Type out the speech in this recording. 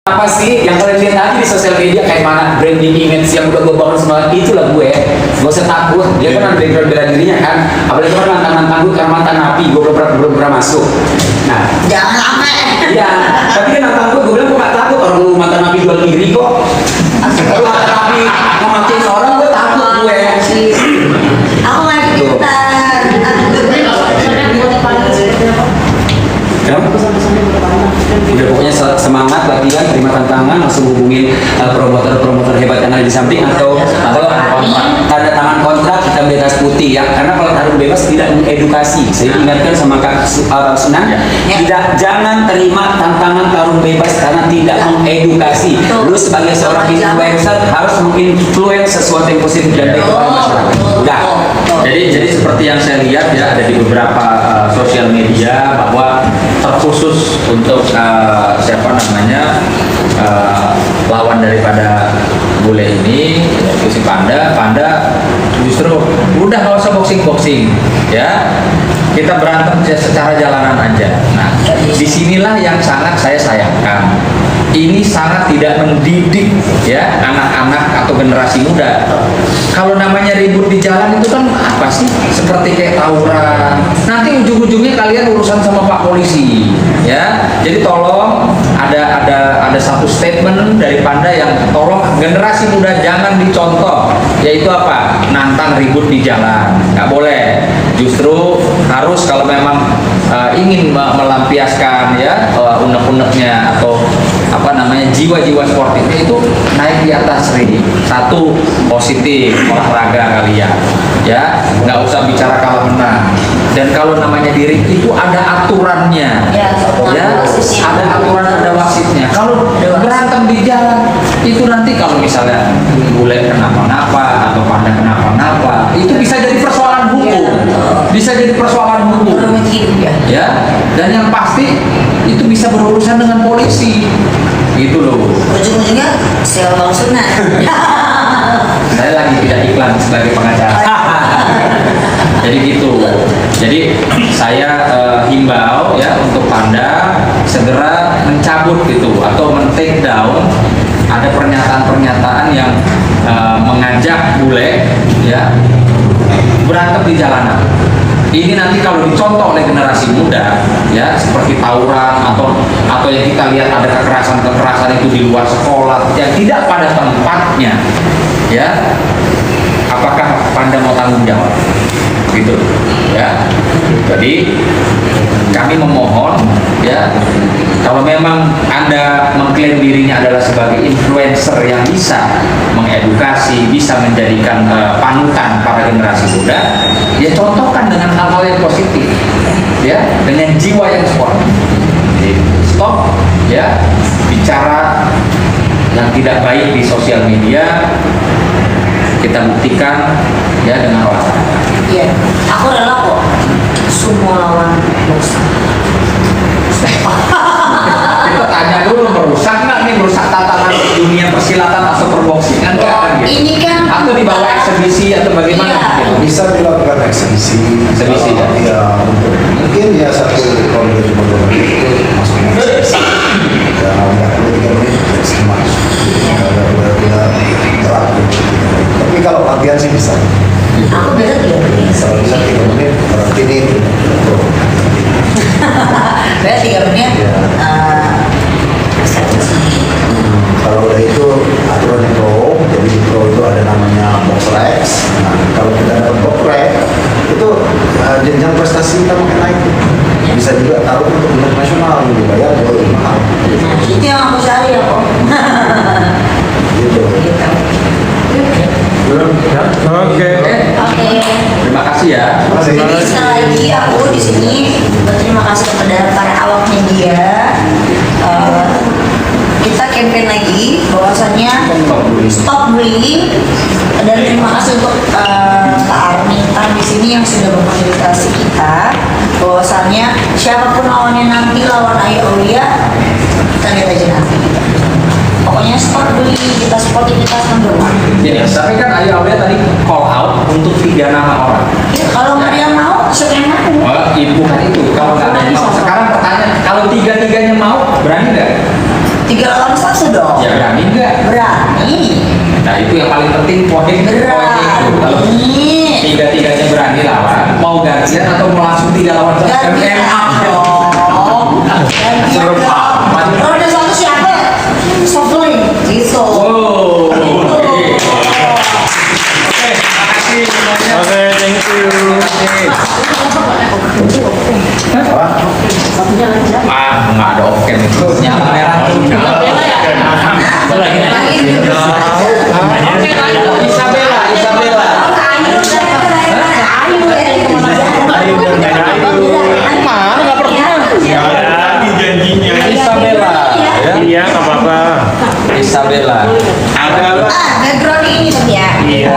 Apa sih yang kalian lihat aja di sosial media kayak mana branding image yang udah gue bangun semua itulah gue. Gak usah takut, dia kan ada background bela dirinya kan. Apalagi orang nantang-nantang gue karena mantan napi, gue belum pernah masuk. Nah, jangan lama. iya, tapi dia nantang gue bilang gue gak takut orang lu mantan napi jual diri kok. Kalau mantan napi ngematiin seorang gue takut gue. Aku nggak ikutan. Udah pokoknya semangat latihan, terima tantangan, langsung hubungin promotor hebat yang ada di samping atau tanda tangan kontrak kita bebas putih ya, karena kalau tarung bebas tidak mengedukasi. Saya ingatkan sama Kak Sunan, jangan terima tantangan tarung bebas karena tidak mengedukasi. Lu sebagai seorang influencer harus menginfluence sesuatu yang positif dan baik kepada masyarakat. Udah. Jadi seperti yang saya lihat ya ada di beberapa sosial media bahwa terkhusus untuk siapa namanya lawan daripada bule ini yaitu si Panda justru udah nggak usah boxing ya, kita berantem secara jalanan aja. Nah disinilah yang sangat saya sayangkan, ini sangat tidak mendidik ya anak-anak atau generasi muda. Kalau namanya ribut di jalan itu kan apa sih? Seperti kayak tawuran. Nanti ujung-ujungnya kalian urusan sama Pak Polisi, ya. Jadi tolong ada satu statement dari Panda yang tolong generasi muda jangan dicontoh, yaitu apa? Nantang ribut di jalan, nggak boleh. Justru harus kalau memang ingin melampiaskan ya unek-uneknya atau apa namanya jiwa-jiwa sportifnya itu naik di atas ring. Satu, positif olahraga kalian ya, nggak usah bicara kalah menang. Dan kalau namanya di ring itu ada aturannya ya, ada aturan, ada wasitnya. Kalau berantem di jalan itu nanti kalau misalnya bule kenapa-napa atau Panda kenapa-napa itu bisa jadi persoalan hukum, bisa jadi persoalan hukum ya. Dan yang pasti itu bisa berurusan dengan polisi gitu loh. Ujung-ujungnya sel Bang Sunan. Saya lagi tidak iklan sebagai pengacara. Jadi gitu. Jadi saya himbau ya untuk Panda segera mencabut gitu atau men-take down ada pernyataan-pernyataan yang mengajak bule ya berantem di jalanan. Ini nanti kalau dicontoh oleh generasi muda ya seperti tawuran atau yang kita lihat ada kekerasan itu di luar sekolah yang tidak pada tempatnya ya, apakah Panda mau tanggung jawab gitu ya. Jadi kami memohon ya, kalau memang Anda mengklaim dirinya adalah sebagai influencer yang bisa mengedukasi, bisa menjadikan panutan para generasi muda, ya contohkan dengan hal-hal yang positif ya, dengan jiwa yang sportif. Jadi stop ya bicara yang tidak baik di sosial media, kita buktikan ya dengan olahraga. Iya, aku rela kok semua lawan dosa. Kita tanya dulu, merusak nggak nih, merusak tatanan dunia persilatan atau perboksingan kan? Ini kan atau di bawah eksebisi atau bagaimana? Iya. Bisa dilakukan eksebisi Ya. Ya, mungkin ya satu kalau dia cuma 2 menit itu masuknya eksebisi ya, nggak perlu 3 menit maksimal udah berat gitu. Tapi kalau latihan sih bisa, Aku biasa 3 menit. kalau bisa 3 menit berarti ini Biasa 3 menit. Ya. Kalau udah itu aturannya pro, jadi di pro itu ada namanya box rex. Nah, kalau kita dapat box rex itu jenjang prestasi kita makin naik. Bisa juga taruh untuk tingkat nasional, dibayar jauh lebih mahal. Nah, itu yang aku cari ya kok. Gitu. Belum? Ya? Oke. Oke. Terima kasih ya. Jadi sekali lagi aku di sini berterima kasih kepada para awak media. Kita campaign lagi bahwasannya stop bullying, dan terima kasih untuk Pak Armintan di sini yang sudah memfasilitasi kita bahwasannya siapapun lawannya nanti, lawan Ayah Aulia kita lihat aja nanti. Pokoknya stop bullying, kita sportivitas number 1. Jadi, tapi kan Ayu Aulia tadi call out untuk 3 nama orang. Ya, kalau nggak ada yang mau, siapa yang mau? Oh, ibu kan itu. Kalau nggak ada yang mau. Sekarang pertanyaan, kalau 3-3-nya mau, berani nggak? 3 lawan 1 dong. Ya berani nggak? Berani. Nah itu yang paling penting poin itu. Kalau Berani. tiga-tiganya berani lawan, mau gantian atau mau langsung 3 lawan 1 Gantian dong. Gantian Seru dong. amat. Ronde 1 siapa? Softlink. Gitu. Oh, Gitu. Oke, makasih semuanya. Oke, thank you. Nggak ada oke itu. Nyala merah. Isabella, Isabella. Mana nggak pernah? Ya, di janjinya. Isabella, ya. Iya, nggak apa-apa. Isabella. Ada. Background ini tapi ya. Iya.